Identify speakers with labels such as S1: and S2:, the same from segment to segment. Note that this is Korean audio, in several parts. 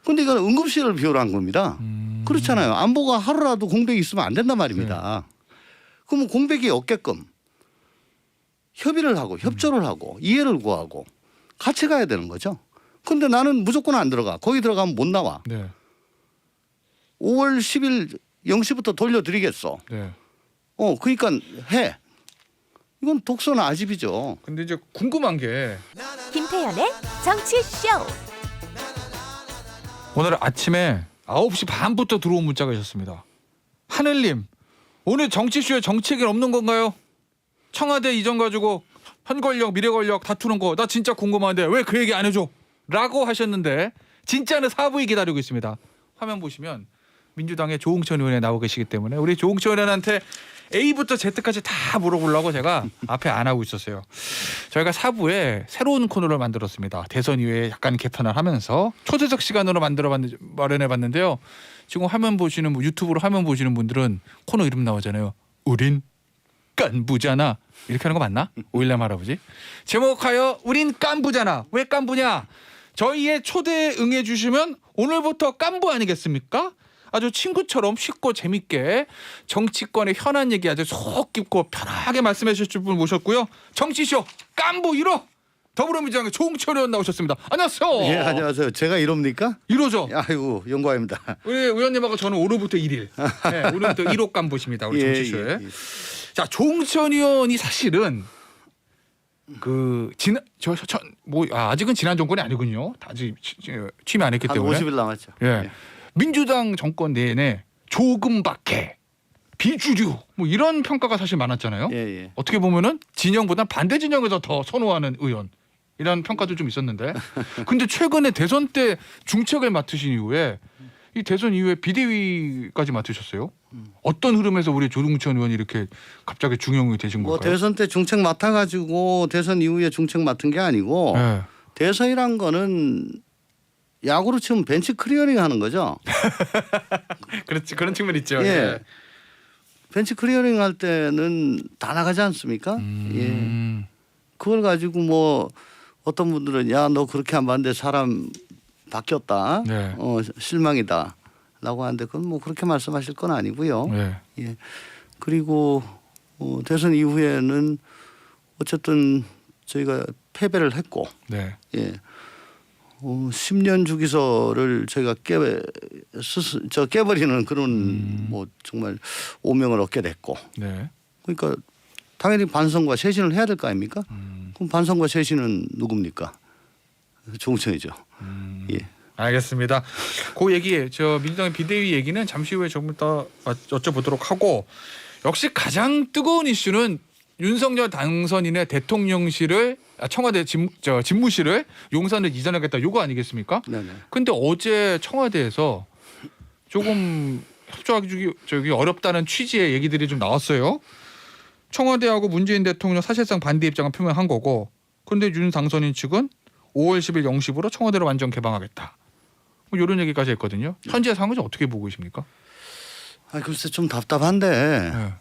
S1: 근데 이건 응급실을 비워한 겁니다. 그렇잖아요. 안보가 하루라도 공백이 있으면 안 된단 말입니다. 그러면 공백이 없게끔 협의를 하고 협조를 하고 이해를 구하고 같이 가야 되는 거죠. 근데 나는 무조건 안 들어가. 거기 들어가면 못 나와.
S2: 네.
S1: 5월 10일 0시부터 돌려드리겠어.
S2: 네.
S1: 그러니까 해. 이건 독선 아집이죠.
S2: 근데 이제 궁금한 게
S3: 김태현의 정치쇼.
S2: 오늘 아침에 9시 반부터 들어온 문자가 있었습니다. 하늘님, 오늘 정치쇼에 정치 얘기는 없는 건가요? 청와대 이전 가지고 현 권력, 미래 권력 다투는 거 나 진짜 궁금한데 왜 그 얘기 안 해줘? 라고 하셨는데 진짜는 4부에 기다리고 있습니다. 화면 보시면 민주당의 조응천 의원이 나오고 계시기 때문에 우리 조응천 의원한테 A부터 Z까지 다 물어보려고 제가 앞에 안 하고 있었어요. 저희가 4부에 새로운 코너를 만들었습니다. 대선 이후에 약간 개편을 하면서 초대석 시간으로 마련해봤는데요. 지금 화면 보시는 유튜브로 화면 보시는 분들은 코너 이름 나오잖아요. 우린 깐부잖아. 이렇게 하는 거 맞나? 오일남 할아버지. 제목하여 우린 깐부잖아. 왜 깐부냐? 저희의 초대에 응해 주시면 오늘부터 깐부 아니겠습니까? 아주 친구처럼 쉽고 재밌게 정치권의 현안 얘기 아주 속 깊고 편하게 말씀해 주실 분 모셨고요. 정치쇼 깐부 1호 더불어민주당의 조응천 의원 나오셨습니다. 안녕하세요.
S1: 예, 안녕하세요. 제가 이럽니까?
S2: 1호죠.
S1: 아이고 영광입니다.
S2: 우리 의원님하고 저는 오늘부터 1일. 네, 오늘부터 1호 깐부십니다. 우리 정치쇼에.
S1: 예.
S2: 자, 조응천 의원이 사실은 그 아직은 지난 정권이 아니군요. 아직 취임 안 했기
S1: 한
S2: 때문에.
S1: 50일 남았죠.
S2: 예. 민주당 정권 내내 조금밖에 비주류 뭐 이런 평가가 사실 많았잖아요.
S1: 예.
S2: 어떻게 보면은 진영보다 반대 진영에서 더 선호하는 의원 이런 평가도 좀 있었는데 근데 최근에 대선 때 중책을 맡으신 이후에 이 대선 이후에 비대위까지 맡으셨어요. 어떤 흐름에서 우리 조응천 의원이 이렇게 갑자기 중용이 되신
S1: 뭐
S2: 걸까요?
S1: 대선 때 중책 맡아가지고 대선 이후에 중책 맡은 게 아니고
S2: 네.
S1: 대선이란 거는 야구로 치면 벤치 클리어링 하는 거죠.
S2: 그렇지 그런 측면 있죠.
S1: 예. 벤치 클리어링 할 때는 다 나가지 않습니까? 예. 그걸 가지고 뭐 어떤 분들은 야 너 그렇게 하면 안 돼 사람 바뀌었다.
S2: 네.
S1: 실망이다. 라고 하는데 그건 뭐 그렇게 말씀하실 건 아니고요.
S2: 네.
S1: 예. 그리고 대선 이후에는 어쨌든 저희가 패배를 했고
S2: 네.
S1: 예. 10년 주기설을 저희가 깨버리는 그런 뭐 정말 오명을 얻게 됐고
S2: 네.
S1: 그러니까 당연히 반성과 쇄신을 해야 될 거 아닙니까? 그럼 반성과 쇄신은 누굽니까? 조응천이죠. 예.
S2: 알겠습니다. 그 얘기 저 민주당의 비대위 얘기는 잠시 후에 조금 더 여쭤보도록 하고 역시 가장 뜨거운 이슈는 윤석열 당선인의 대통령실을 청와대 집무실을 용산을 이전하겠다 요거 아니겠습니까?
S1: 네네.
S2: 근데 어제 청와대에서 조금 협조하기 저기 어렵다는 취지의 얘기들이 좀 나왔어요. 청와대하고 문재인 대통령 사실상 반대 입장을 표명한 거고 근데 윤 당선인 측은 5월 10일 0시부로 청와대를 완전 개방하겠다. 뭐 이런 얘기까지 했거든요. 현재 상황은 어떻게 보고 계십니까?
S1: 글쎄 좀 답답한데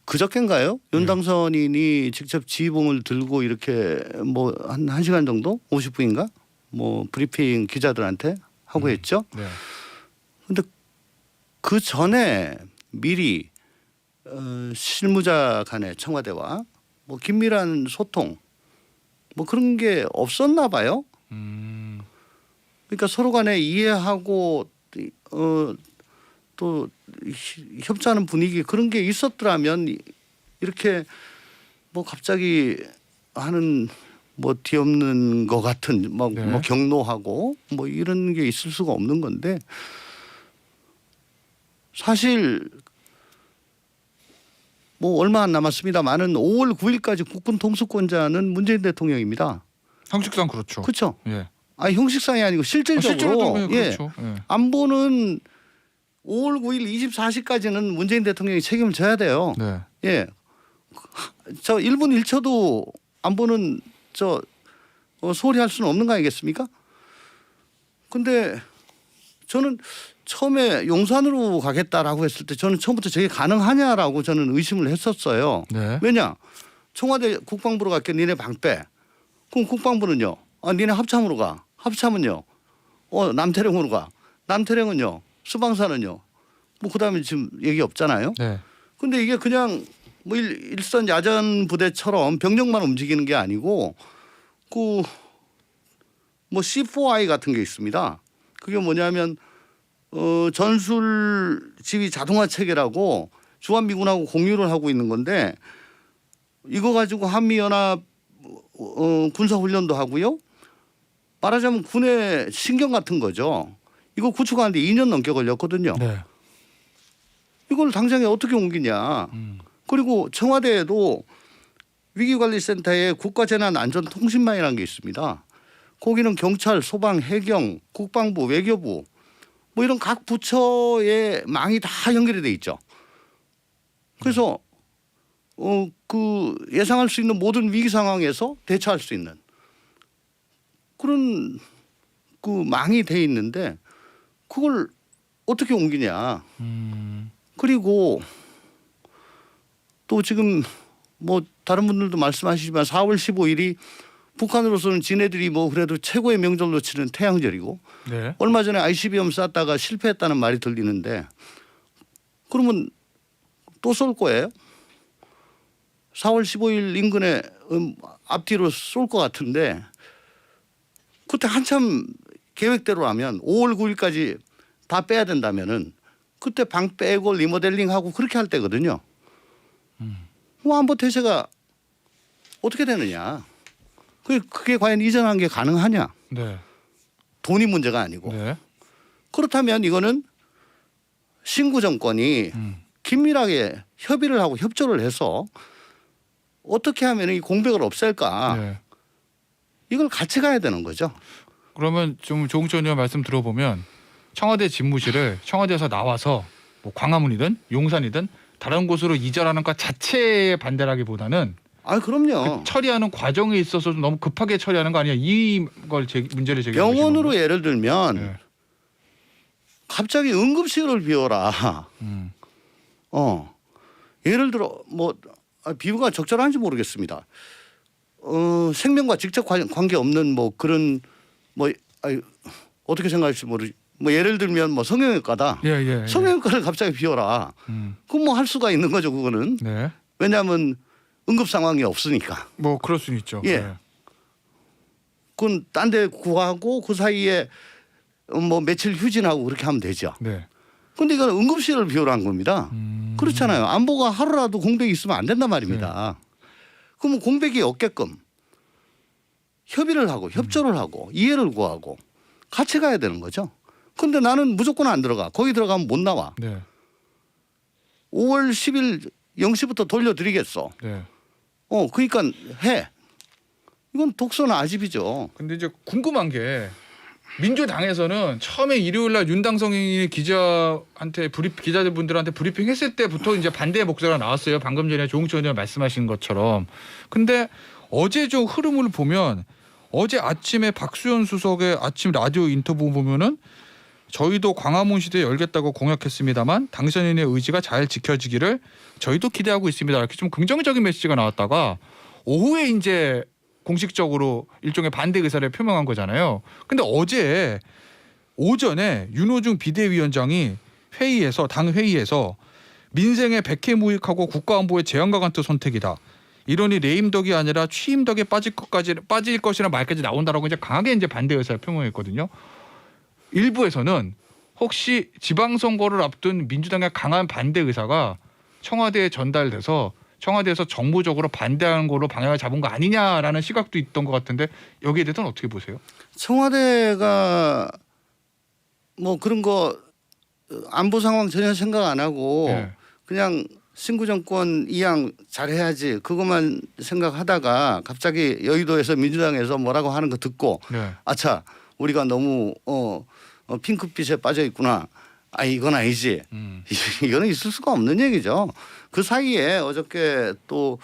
S1: 그저께인가요? 윤 당선인이 직접 지휘봉을 들고 이렇게 뭐 한 1시간 정도 50분인가 뭐 브리핑 기자들한테 하고 했죠.
S2: 네.
S1: 근데 그 전에 미리 실무자 간의 청와대와 뭐 긴밀한 소통 뭐 그런 게 없었나 봐요. 그러니까 서로 간에 이해하고 또 협조하는 분위기 그런 게 있었더라면 이렇게 뭐 갑자기 하는 뭐 뒤엎는 것 같은 뭐 경로하고 뭐 이런 게 있을 수가 없는 건데 사실 뭐 얼마 안 남았습니다만은 5월 9일까지 국군 통수권자는 문재인 대통령입니다.
S2: 형식상 그렇죠.
S1: 그렇죠.
S2: 예.
S1: 형식상이 아니고 실질적으로
S2: 실제로도 그렇죠. 예.
S1: 안보는 5월 9일 24시까지는 문재인 대통령이 책임을 져야 돼요.
S2: 네.
S1: 예. 저 1분 1초도 안보는 소홀히 할 수는 없는 거 아니겠습니까? 근데 저는 처음에 용산으로 가겠다라고 했을 때 저는 처음부터 저게 가능하냐라고 저는 의심을 했었어요.
S2: 네.
S1: 왜냐? 청와대 국방부로 갈게 니네 방 빼. 그럼 국방부는요? 니네 합참으로 가. 합참은요? 남태령으로 가. 남태령은요. 수방사는요. 뭐 그다음에 지금 얘기 없잖아요.
S2: 네.
S1: 근데 이게 그냥 뭐 일선 야전 부대처럼 병력만 움직이는 게 아니고 그 뭐 C4I 같은 게 있습니다. 그게 뭐냐면 전술 지휘 자동화 체계라고 주한미군하고 공유를 하고 있는 건데 이거 가지고 한미연합 군사훈련도 하고요. 말하자면 군의 신경 같은 거죠. 이거 구축하는데 2년 넘게 걸렸거든요.
S2: 네.
S1: 이걸 당장에 어떻게 옮기냐. 그리고 청와대에도 위기관리센터에 국가재난안전통신망이라는 게 있습니다. 거기는 경찰, 소방, 해경, 국방부, 외교부 뭐 이런 각 부처의 망이 다 연결이 돼 있죠. 그래서 그 예상할 수 있는 모든 위기 상황에서 대처할 수 있는 그런 그 망이 돼 있는데 그걸 어떻게 옮기냐. 그리고 또 지금 뭐 다른 분들도 말씀하시지만 4월 15일이 북한으로서는 지네들이 뭐 그래도 최고의 명절로 치는 태양절이고
S2: 네.
S1: 얼마 전에 ICBM 쐈다가 실패했다는 말이 들리는데 그러면 또 쏠 거예요? 4월 15일 인근에 앞뒤로 쏠 것 같은데 그때 한참 계획대로 하면 5월 9일까지 다 빼야 된다면은 그때 방 빼고 리모델링하고 그렇게 할 때거든요. 뭐 안보 태세가 어떻게 되느냐. 그게 과연 이전한 게 가능하냐.
S2: 네.
S1: 돈이 문제가 아니고.
S2: 네.
S1: 그렇다면 이거는 신구 정권이 긴밀하게 협의를 하고 협조를 해서 어떻게 하면 이 공백을 없앨까.
S2: 네.
S1: 이걸 같이 가야 되는 거죠.
S2: 그러면 좀 조응천 의원 말씀 들어보면 청와대 집무실을 청와대에서 나와서 뭐 광화문이든 용산이든 다른 곳으로 이전하는 것 자체에 반대라기보다는
S1: 아 그럼요.
S2: 처리하는 과정에 있어서 좀 너무 급하게 처리하는 거 아니야? 이걸 문제를 제기하고 계시는
S1: 병원으로
S2: 건가요?
S1: 예를 들면
S2: 네.
S1: 갑자기 응급실을 비워라. 예를 들어 뭐 비유가 적절한지 모르겠습니다. 생명과 직접 관계 없는 뭐 그런 뭐 어떻게 생각할지 모르. 뭐 예를 들면 뭐 성형외과다.
S2: 예.
S1: 성형외과를 갑자기 비워라. 그럼 뭐 할 수가 있는 거죠 그거는.
S2: 네.
S1: 왜냐하면 응급 상황이 없으니까.
S2: 뭐 그럴 수는 있죠.
S1: 예.
S2: 네.
S1: 그건 딴 데 구하고 그 사이에 뭐 며칠 휴진하고 그렇게 하면 되죠.
S2: 네.
S1: 근데 이건 응급실을 비우라는 겁니다. 그렇잖아요. 안보가 하루라도 공백이 있으면 안 된단 말입니다. 그러면 공백이 없게끔 협의를 하고 협조를 하고 이해를 구하고 같이 가야 되는 거죠. 근데 나는 무조건 안 들어가. 거기 들어가면 못 나와.
S2: 네.
S1: 5월 10일 0시부터 돌려드리겠어.
S2: 네.
S1: 그러니까 해. 이건 독선 아집이죠.
S2: 근데 이제 궁금한 게 민주당에서는 처음에 일요일 날 윤당성이 기자한테 기자분들한테 브리핑했을 때부터 이제 반대의 목소리가 나왔어요. 방금 전에 조응천 의원 말씀하신 것처럼. 근데 어제 좀 흐름을 보면 어제 아침에 박수현 수석의 아침 라디오 인터뷰 보면은 저희도 광화문 시대 열겠다고 공약했습니다만 당선인의 의지가 잘 지켜지기를 저희도 기대하고 있습니다. 이렇게 좀 긍정적인 메시지가 나왔다가 오후에 이제 공식적으로 일종의 반대 의사를 표명한 거잖아요. 근데 어제 오전에 윤호중 비대위원장이 당 회의에서 민생의 백해무익하고 국가안보의 재앙과 같은 선택이다. 이러니 레임덕이 아니라 취임덕에 빠질 것이라는 말까지 나온다라고 이제 강하게 이제 반대 의사를 표명했거든요. 일부에서는 혹시 지방선거를 앞둔 민주당의 강한 반대 의사가 청와대에 전달돼서 청와대에서 정무적으로 반대하는 거로 방향을 잡은 거 아니냐라는 시각도 있던 것 같은데 여기에 대해서는 어떻게 보세요?
S1: 청와대가 뭐 그런 거 안보 상황 전혀 생각 안 하고
S2: 네.
S1: 그냥 신구 정권 이양 잘해야지 그것만 생각하다가 갑자기 여의도에서 민주당에서 뭐라고 하는 거 듣고
S2: 네.
S1: 아차 우리가 너무 핑크빛에 빠져 있구나. 이건 아니지. 이거는 있을 수가 없는 얘기죠. 그 사이에 어저께 또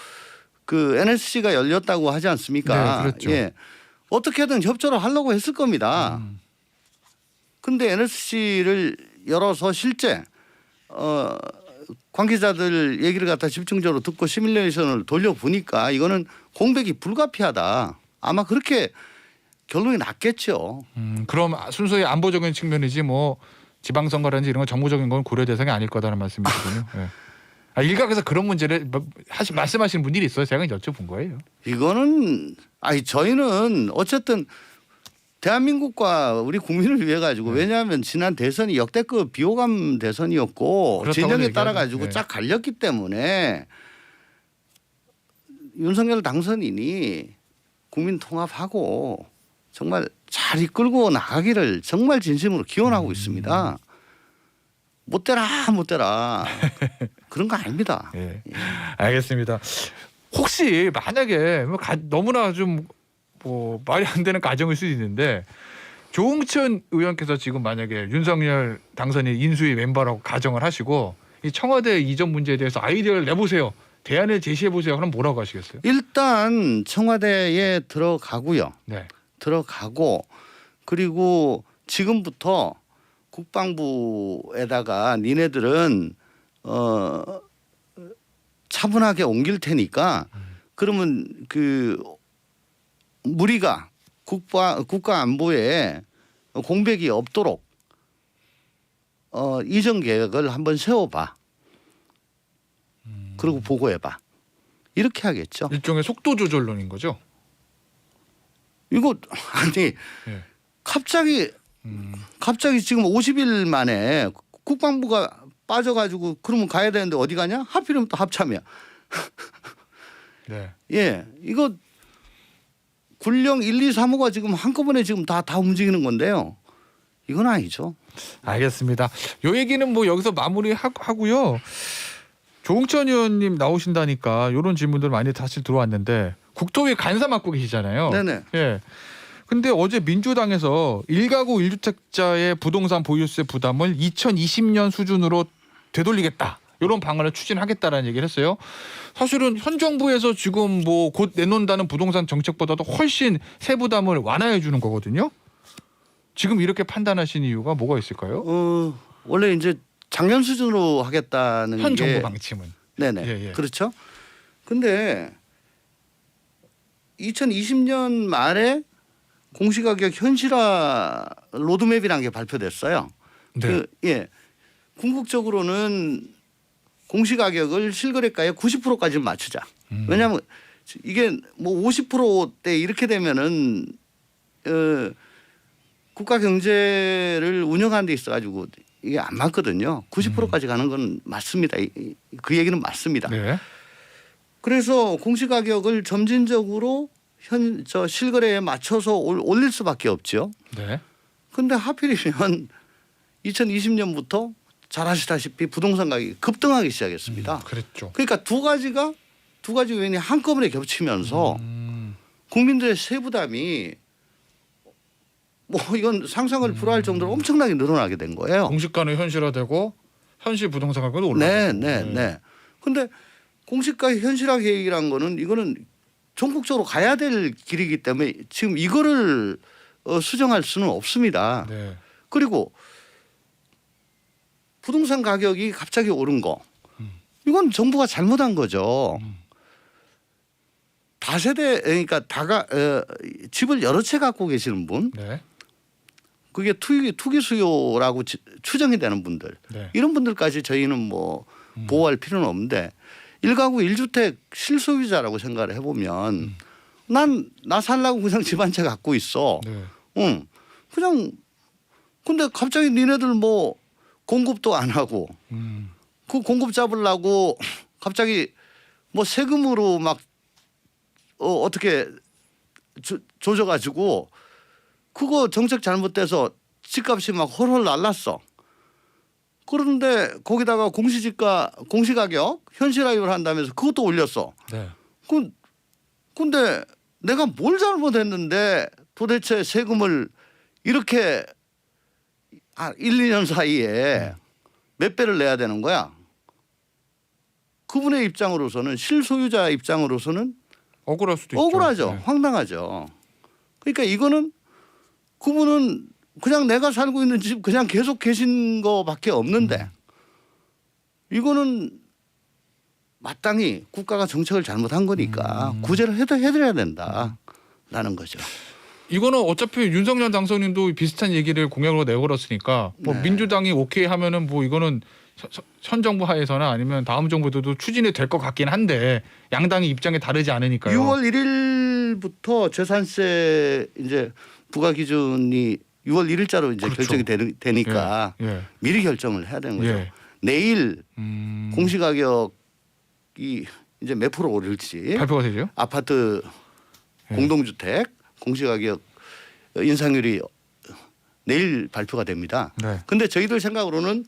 S1: 그 NSC가 열렸다고 하지 않습니까?
S2: 네, 그렇죠.
S1: 예. 어떻게든 협조를 하려고 했을 겁니다. 근데 NSC를 열어서 실제 관계자들 얘기를 갖다 집중적으로 듣고 시뮬레이션을 돌려보니까 이거는 공백이 불가피하다. 아마 그렇게 결론이 났겠죠.
S2: 그럼 순수히 안보적인 측면이지 뭐 지방선거라든지 이런 건 정무적인 건 고려 대상이 아닐 거다라는 말씀이시군요. 예. 일각에서 그런 문제를 말씀하시는 분들이 있어요. 제가 여쭤본 거예요.
S1: 이거는 저희는 어쨌든 대한민국과 우리 국민을 위해 가지고 왜냐하면 지난 대선이 역대급 비호감 대선이었고
S2: 그렇다고
S1: 진영에
S2: 얘기하죠.
S1: 따라 가지고 쫙 갈렸기 때문에 윤석열 당선인이 국민 통합하고 정말 잘 이끌고 나가기를 정말 진심으로 기원하고 있습니다. 못 되라 그런 거 아닙니다.
S2: 예. 알겠습니다. 혹시 만약에 너무나 좀 뭐 말이 안 되는 가정일 수도 있는데 조응천 의원께서 지금 만약에 윤석열 당선인 인수위 멤버라고 가정을 하시고 이 청와대 이전 문제에 대해서 아이디어를 내보세요. 대안을 제시해 보세요. 그럼 뭐라고 하시겠어요?
S1: 일단 청와대에 들어가고요.
S2: 네.
S1: 들어가고 그리고 지금부터 국방부에다가 니네들은 차분하게 옮길 테니까 그러면 그 무리가 국가 안보에 공백이 없도록 이전 계획을 한번 세워봐. 그리고 보고해봐. 이렇게 하겠죠.
S2: 일종의 속도 조절론인 거죠.
S1: 이거 아니
S2: 예.
S1: 갑자기 지금 50일 만에 국방부가 빠져가지고 그러면 가야 되는데 어디 가냐? 하필이면 또 합참이야.
S2: 네.
S1: 예, 이거 군령 1, 2, 3호가 지금 한꺼번에 지금 다 움직이는 건데요. 이건 아니죠.
S2: 알겠습니다. 요 얘기는 뭐 여기서 마무리하고요. 조응천 의원님 나오신다니까 이런 질문들 많이 사실 들어왔는데 국토위 간사 맡고 계시잖아요.
S1: 네네.
S2: 예. 근데 어제 민주당에서 1가구 1주택자의 부동산 보유세 부담을 2020년 수준으로 되돌리겠다. 이런 방안을 추진하겠다라는 얘기를 했어요. 사실은 현 정부에서 지금 뭐 곧 내놓는다는 부동산 정책보다도 훨씬 세부담을 완화해 주는 거거든요. 지금 이렇게 판단하신 이유가 뭐가 있을까요?
S1: 원래 이제 작년 수준으로 하겠다는
S2: 현
S1: 게
S2: 정부 방침은.
S1: 네네.
S2: 예, 예.
S1: 그렇죠. 근데 2020년 말에 공시가격 현실화 로드맵이라는 게 발표됐어요.
S2: 네.
S1: 예. 궁극적으로는 공시가격을 실거래가의 90%까지는 맞추자. 왜냐하면 이게 뭐 50%대 이렇게 되면은 국가 경제를 운영하는 데 있어가지고 이게 안 맞거든요. 90%까지 가는 건 맞습니다. 그 얘기는 맞습니다.
S2: 네.
S1: 그래서 공시가격을 점진적으로 저 실거래에 맞춰서 올릴 수밖에 없죠.
S2: 네.
S1: 그런데 하필이면 2020년부터 잘 아시다시피 부동산 가격이 급등하기 시작했습니다.
S2: 그랬죠.
S1: 그러니까 두 가지 요인이 한꺼번에 겹치면서 국민들의 세부담이 뭐 이건 상상을 불허할 정도로 엄청나게 늘어나게 된 거예요.
S2: 공시가는 현실화되고 현실 부동산 가격도 올라가고.
S1: 네. 그런데 공시가 현실화 계획이란 거는 이거는 전국적으로 가야 될 길이기 때문에 지금 이거를 수정할 수는 없습니다.
S2: 네.
S1: 그리고 부동산 가격이 갑자기 오른 거 이건 정부가 잘못한 거죠. 다세대 그러니까 집을 여러 채 갖고 계시는 분
S2: 네.
S1: 그게 투기 수요라고 추정이 되는 분들
S2: 네.
S1: 이런 분들까지 저희는 뭐 보호할 필요는 없는데 1가구 1주택 실소유자라고 생각을 해보면 나 살라고 그냥 집 한 채 갖고 있어.
S2: 네.
S1: 그냥 근데 갑자기 니네들 뭐 공급도 안 하고 그 공급 잡으려고 갑자기 뭐 세금으로 막 어떻게 조져가지고 그거 정책 잘못돼서 집값이 막 헐헐 날랐어. 그런데 거기다가 공시가격 현실화율 한다면서 그것도 올렸어.
S2: 네.
S1: 근데 내가 뭘 잘못했는데 도대체 세금을 이렇게 1, 2년 사이에 몇 배를 내야 되는 거야? 그분의 입장으로서는 실소유자 입장으로서는
S2: 억울할 수도 있죠.
S1: 억울하죠.
S2: 네.
S1: 황당하죠. 그러니까 이거는 그분은 그냥 내가 살고 있는 집 그냥 계속 계신 거밖에 없는데 이거는 마땅히 국가가 정책을 잘못한 거니까 구제를 해드려야 된다라는 거죠.
S2: 이거는 어차피 윤석열 당선인도 비슷한 얘기를 공약으로 내걸었으니까 뭐
S1: 네.
S2: 민주당이 오케이 하면은 뭐 이거는 현 정부 하에서나 아니면 다음 정부도 추진이 될 것 같긴 한데 양당의 입장이 다르지 않으니까요.
S1: 6월 1일부터 재산세 이제 부과 기준이 6월 1일자로 이제
S2: 그렇죠.
S1: 결정이 되니까
S2: 예.
S1: 미리 결정을 해야 되는 거죠.
S2: 예.
S1: 내일
S2: 공시가격
S1: 공시가격이 이제 몇 프로 오를지
S2: 발표가 되죠?
S1: 아파트
S2: 예.
S1: 공동주택 공시가격 인상률이 내일 발표가 됩니다.
S2: 네.
S1: 근데 저희들 생각으로는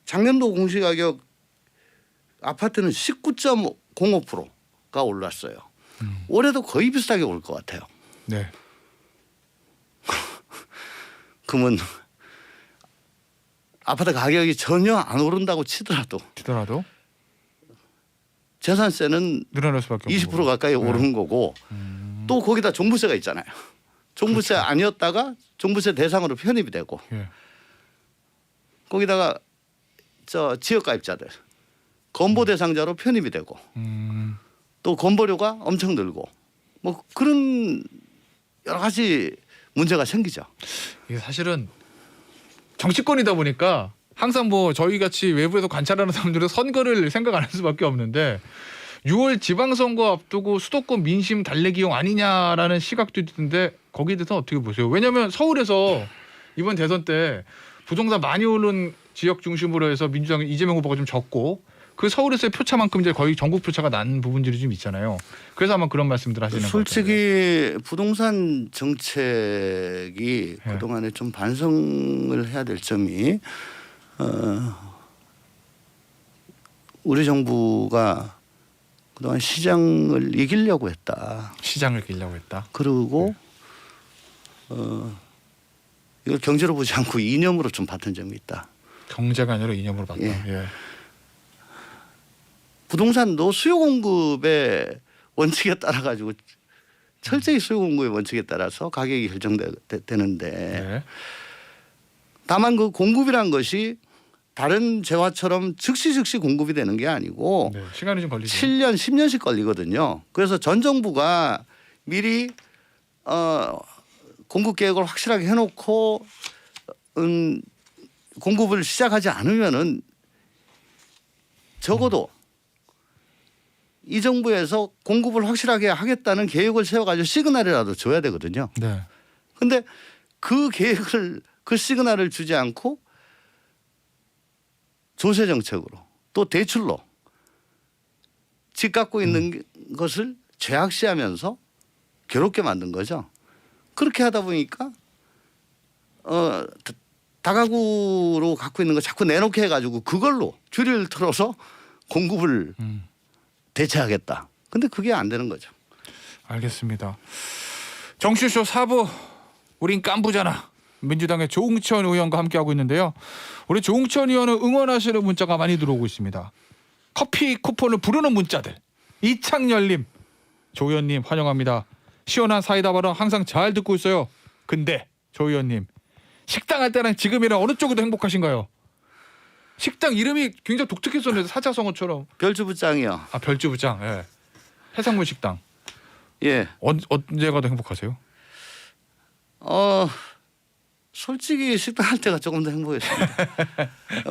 S1: 작년도 공시가격 아파트는 19.05%가 올랐어요. 올해도 거의 비슷하게 올 것 같아요.
S2: 네.
S1: 그러면 아파트 가격이 전혀 안 오른다고 치더라도 재산세는
S2: 늘어날 수밖에 없는
S1: 20% 가까이 오르는 거고 또 거기다 종부세가 있잖아요. 종부세
S2: 그렇죠.
S1: 아니었다가 종부세 대상으로 편입이 되고
S2: 예.
S1: 거기다가 저 지역가입자들 건보 대상자로 편입이 되고 또 건보료가 엄청 늘고 뭐 그런 여러 가지 문제가 생기죠.
S2: 이게 사실은 정치권이다 보니까 항상 뭐 저희 같이 외부에서 관찰하는 사람들은 선거를 생각 안 할 수밖에 없는데 6월 지방선거 앞두고 수도권 민심 달래기용 아니냐라는 시각도 있는데 거기에 대해서 어떻게 보세요? 왜냐하면 서울에서 이번 대선 때 부동산 많이 오른 지역 중심으로 해서 민주당 이재명 후보가 좀 적고 그 서울에서의 표차만큼 이제 거의 전국 표차가 난 부분들이 좀 있잖아요. 그래서 아마 그런 말씀들 하시는 것 같아요.
S1: 솔직히 부동산 정책이
S2: 예.
S1: 그동안에 좀 반성을 해야 될 점이 우리 정부가 그동안 시장을 이기려고 했다.
S2: 시장을 길려고 했다.
S1: 그리고 이걸 경제로 보지 않고 이념으로 좀 봤던 점이 있다.
S2: 경제가 아니라 이념으로 봤다.
S1: 예.
S2: 예.
S1: 부동산도 수요 공급의 원칙에 따라 가지고 철저히 수요 공급의 원칙에 따라서 가격이 결정되는데
S2: 네.
S1: 다만 그 공급이란 것이 다른 재화처럼 즉시 공급이 되는 게 아니고
S2: 네. 시간이 좀 걸리죠.
S1: 7년 10년씩 걸리거든요. 그래서 전 정부가 미리 공급 계획을 확실하게 해놓고 공급을 시작하지 않으면은 적어도 이 정부에서 공급을 확실하게 하겠다는 계획을 세워가지고 시그널이라도 줘야 되거든요.
S2: 네.
S1: 근데 그 계획을 그 시그널을 주지 않고 조세 정책으로 또 대출로 집 갖고 있는 것을 죄악시하면서 괴롭게 만든 거죠. 그렇게 하다 보니까 다가구로 갖고 있는 거 자꾸 내놓게 해가지고 그걸로 줄을 틀어서 공급을 대체하겠다. 근데 그게 안 되는 거죠.
S2: 알겠습니다. 정치쇼 4부 우린 깐부잖아. 민주당의 조응천 의원과 함께하고 있는데요. 우리 조응천 의원을 응원하시는 문자가 많이 들어오고 있습니다. 커피 쿠폰을 부르는 문자들. 이창열님. 조 의원님 환영합니다. 시원한 사이다 발언 항상 잘 듣고 있어요. 근데 조 의원님 식당 할 때랑 지금이랑 어느 쪽이 더 행복하신가요? 식당 이름이 굉장히 독특했었는데 사자성어처럼.
S1: 별주부장이요.
S2: 아 별주부장. 예. 해상문 식당.
S1: 예.
S2: 언제가 더 행복하세요?
S1: 솔직히 식당 할 때가 조금 더 행복했습니다.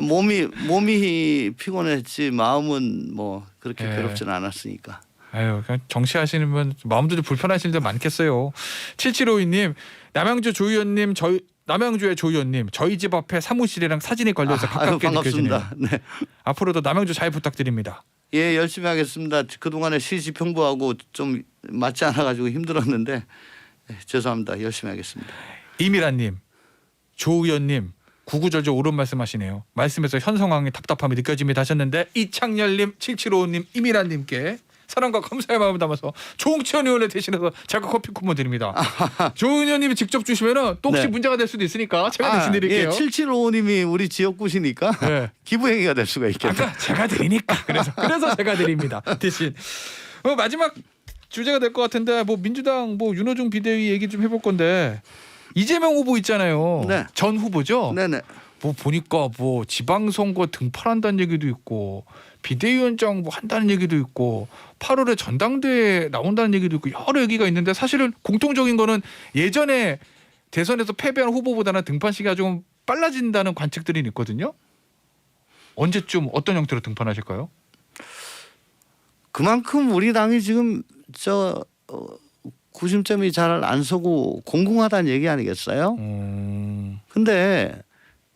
S1: 몸이 피곤했지 마음은 뭐 그렇게
S2: 예.
S1: 괴롭지는 않았으니까.
S2: 아유, 그냥 정치하시는 분 마음도 좀 불편하신 데 많겠어요. 7752님, 남양주 조 의원님, 남양주의 조 의원님, 저희 집 앞에 사무실이랑 사진이 걸려서 가깝게 느껴지네요.
S1: 반갑습니다. 네.
S2: 앞으로도 남양주 잘 부탁드립니다.
S1: 예, 열심히 하겠습니다. 그동안에 시지평부하고 좀 맞지 않아가지고 힘들었는데 죄송합니다. 열심히 하겠습니다.
S2: 이미라님, 조 의원님, 구구절절 옳은 말씀하시네요. 말씀에서 현 상황이 답답함이 느껴집니다 하셨는데 이창열님, 7755님, 이미라님께 사랑과 감사의 마음을 담아서 조응천 의원을 대신해서 제가 커피 쿠폰 드립니다. 조 의원님이 직접 주시면은 또 혹시
S1: 네.
S2: 문제가 될 수도 있으니까 제가 대신 드릴게요.
S1: 예, 7755님이 우리 지역구시니까
S2: 네.
S1: 기부행위가 될 수가 있겠네요.
S2: 아까 제가 드리니까 그래서 제가 드립니다. 대신 마지막 주제가 될 것 같은데 뭐 민주당 뭐 윤호중 비대위 얘기 좀 해볼 건데 이재명 후보 있잖아요.
S1: 네.
S2: 전 후보죠.
S1: 네네.
S2: 뭐 보니까 뭐 지방선거 등판한다는 얘기도 있고 비대위원장 뭐 한다는 얘기도 있고 8월에 전당대회 나온다는 얘기도 있고 여러 얘기가 있는데 사실은 공통적인 거는 예전에 대선에서 패배한 후보보다는 등판 시기가 좀 빨라진다는 관측들이 있거든요. 언제쯤 어떤 형태로 등판하실까요?
S1: 그만큼 우리 당이 지금 구심점이 잘 안 서고 공공하다는 얘기 아니겠어요? 근데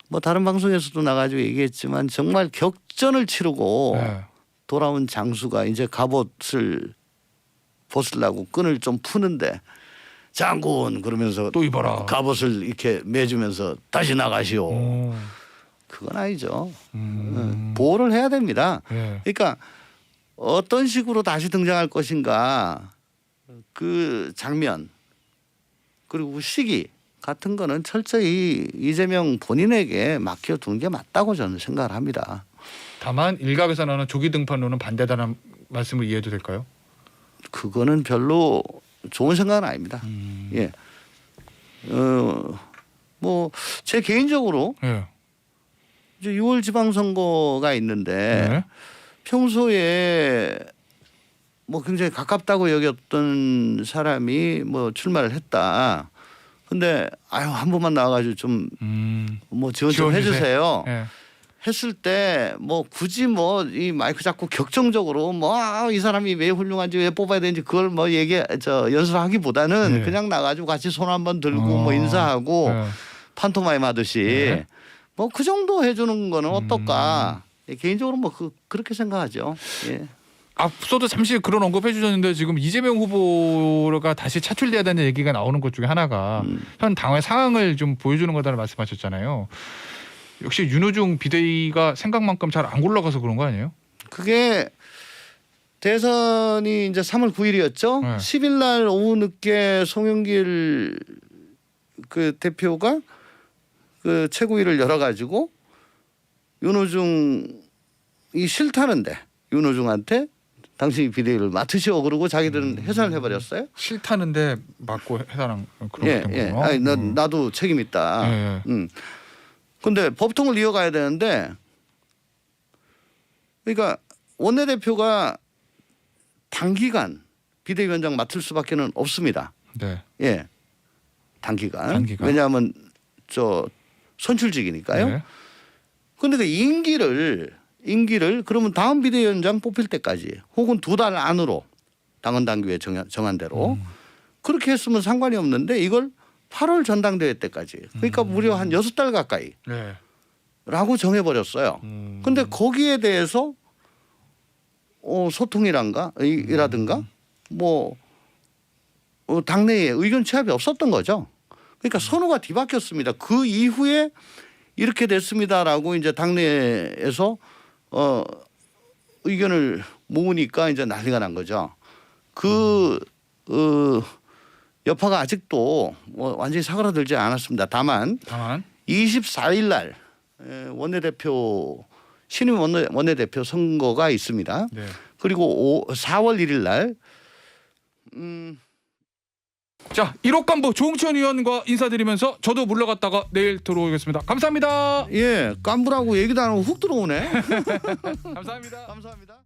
S1: 뭐 다른 방송에서도 나가지고 얘기했지만 정말 격전을 치르고
S2: 네.
S1: 돌아온 장수가 이제 갑옷을 벗으려고 끈을 좀 푸는데 장군 그러면서
S2: 또 입어라.
S1: 갑옷을 이렇게 매주면서 다시 나가시오.
S2: 오.
S1: 그건 아니죠. 보호를 해야 됩니다.
S2: 네.
S1: 그러니까 어떤 식으로 다시 등장할 것인가 그 장면 그리고 그 시기 같은 거는 철저히 이재명 본인에게 맡겨두는 게 맞다고 저는 생각을 합니다.
S2: 다만 일각에서 나오는 조기 등판론은 반대다는 말씀을 이해해도 될까요?
S1: 그거는 별로 좋은 생각은 아닙니다. 예. 뭐 제 개인적으로
S2: 네.
S1: 이제 6월 지방선거가 있는데
S2: 네.
S1: 평소에 뭐 굉장히 가깝다고 여겼던 사람이 뭐 출마를 했다. 근데 아유 한 번만 나와가지고 좀 뭐 지원 좀
S2: 지원 주세요.
S1: 해주세요.
S2: 네.
S1: 했을 때 뭐 굳이 뭐 이 마이크 잡고 격정적으로 뭐 이 사람이 왜 훌륭한지 왜 뽑아야 되는지 그걸 뭐 연설하기보다는
S2: 네.
S1: 그냥 나가지고 같이 손 한번 들고 뭐 인사하고
S2: 네.
S1: 판토마임 하듯이
S2: 네.
S1: 뭐 그 정도 해주는 거는 어떨까? 예, 개인적으로 뭐 그렇게 생각하죠. 예.
S2: 앞서도 잠시 그런 언급해 주셨는데 지금 이재명 후보가 다시 차출돼야 되는 얘기가 나오는 것 중에 하나가 현 당의 상황을 좀 보여주는 거다라는 말씀하셨잖아요. 역시 윤호중 비대위가 생각만큼 잘 안 굴러가서 그런 거 아니에요?
S1: 그게 대선이 이제 3월 9일이었죠.
S2: 네.
S1: 10일 날 오후 늦게 송영길 그 대표가 그 최고위를 열어가지고 윤호중이 싫다는데 윤호중한테 당신이 비대위를 맡으시오 그러고 자기들은 해산을 해버렸어요.
S2: 싫다는데 맞고 해산한 그런
S1: 예,
S2: 거군요.
S1: 예. 아니, 나도 책임 있다.
S2: 예, 예.
S1: 근데 법통을 이어가야 되는데 그러니까 원내대표가 단기간 비대위원장 맡을 수밖에는 없습니다.
S2: 네.
S1: 예, 단기간.
S2: 단기간.
S1: 왜냐하면 선출직이니까요.
S2: 네.
S1: 근데 그 임기를 그러면 다음 비대위원장 뽑힐 때까지 혹은 2달 안으로 당헌 당규에 정한 대로 그렇게 했으면 상관이 없는데 이걸 8월 전당대회 때까지 그러니까 무려 한 6달 가까이
S2: 네.
S1: 라고 정해버렸어요. 근데 거기에 대해서 소통이라든가 뭐 당내에 의견 취합이 없었던 거죠. 그러니까 선호가 뒤바뀌었습니다. 그 이후에 이렇게 됐습니다라고 이제 당내에서 의견을 모으니까 이제 난리가 난 거죠. 그 여파가 아직도 뭐 완전히 사그라들지 않았습니다. 다만 24일 날 신임 원내대표 선거가 있습니다.
S2: 네.
S1: 그리고 4월 1일 날
S2: 자, 1호 간부 조홍천 의원과 인사드리면서 저도 물러갔다가 내일 들어오겠습니다. 감사합니다.
S1: 깐부라고 얘기도 안 하고 훅 들어오네.
S2: 감사합니다.
S1: 감사합니다.